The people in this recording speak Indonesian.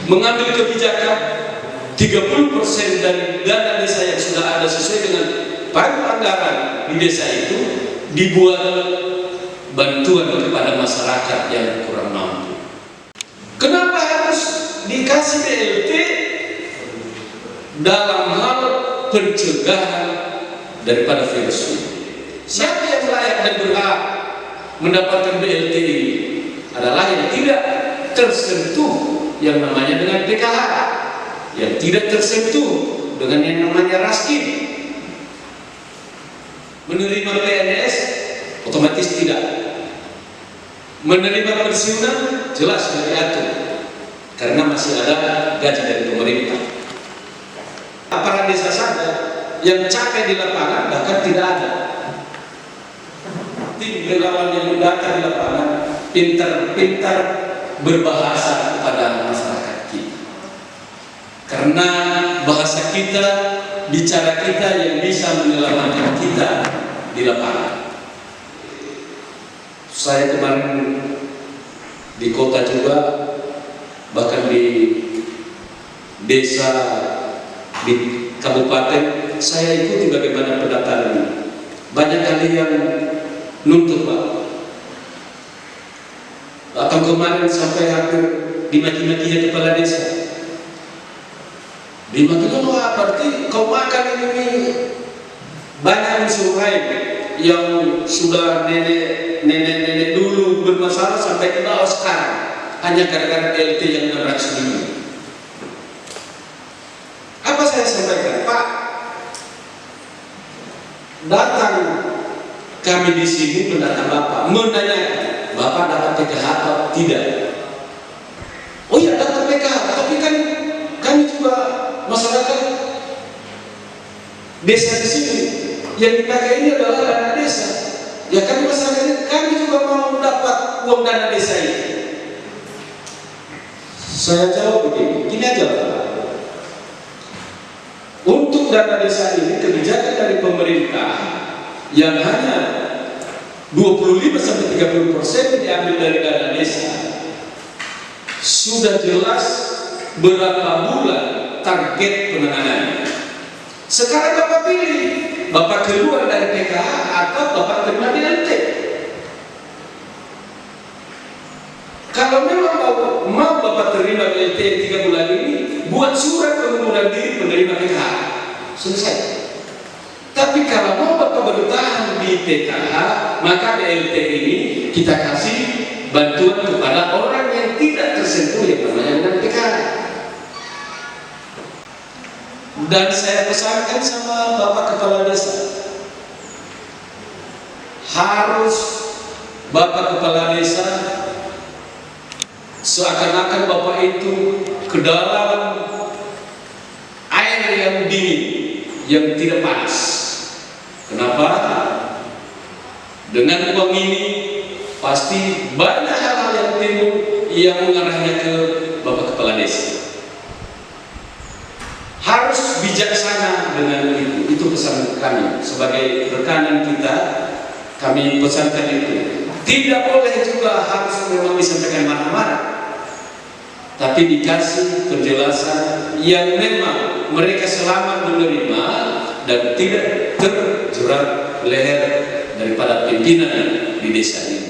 mengambil kebijakan 30% dari dana desa yang sudah ada sesuai dengan pagu anggaran di desa itu dibuat bantuan kepada masyarakat yang kurang mampu. Kenapa harus dikasih BLT dalam hal pencegahan daripada virus ini? Siapa yang layak dan berhak mendapatkan BLT ini? Adalah yang tidak tersentuh yang namanya dengan PKH, yang tidak tersentuh dengan yang namanya raskin. Menerima PNS otomatis tidak. Menerima pensiunan jelas diatur karena masih ada gaji dari pemerintah. Aparat desa saja yang capek di lapangan bahkan tidak ada. Tim relawan yang mendata di lapangan pintar-pintar berbahasa kepada masyarakat kita. Karena bahasa kita, bicara kita yang bisa menyelamatkan kita di lapangan. Saya kemarin di kota juga, bahkan di desa, di kabupaten, saya ikuti bagaimana pendataan ini. Banyak kali yang nuntut, Pak. Atau kemarin sampai hampir dimaki-maki kepala desa. Dimaki, wah berarti kau makan ini banyak unsur lain yang sudah nenek dulu bermasalah sampai ke bawah sekarang hanya gara-gara BLT yang 600.000. Apa saya sampaikan, Pak? Datang kami di sini mendatang Bapak, menanyakan Bapak dapat PKH atau tidak? Oh iya dapat PKH, tapi kan kami juga masyarakat desa di sini yang dipakai ini adalah dana desa. Ya kami masyarakat kami juga mau dapat uang dana desa ini. Saya jawab begini, gini aja Pak. Untuk dana desa ini kebijakan dari pemerintah yang hanya 25-30% diambil dari dana desa, sudah jelas berapa bulan target penanganannya. Sekarang Bapak pilih, Bapak keluar dari PKH atau Bapak terima BLT. Kalau memang mau Bapak terima BLT 3 bulan ini, buat surat pengunduran diri penerima PKH, selesai. Tapi kalau mau Bapak bertahan di PKH, maka BLT ini kita kasih bantuan kepada orang yang tidak tersentuh yang namanya dengan PKH. Dan saya pesankan sama Bapak Kepala Desa, harus Bapak Kepala Desa seakan-akan Bapak itu ke dalam air yang dingin, yang tidak panas. Kenapa? Dengan uang ini pasti banyak hal-hal yang timbul yang mengarahnya ke Bapak Kepala Desa. Harus bijaksana dengan itu pesan kami sebagai rekanan kita. Kami pesankan itu. Tidak boleh juga harus memang disampaikan marah-marah, tapi dikasih penjelasan yang memang mereka selamat menerima dan tidak terjerat leher daripada pimpinan di desa ini.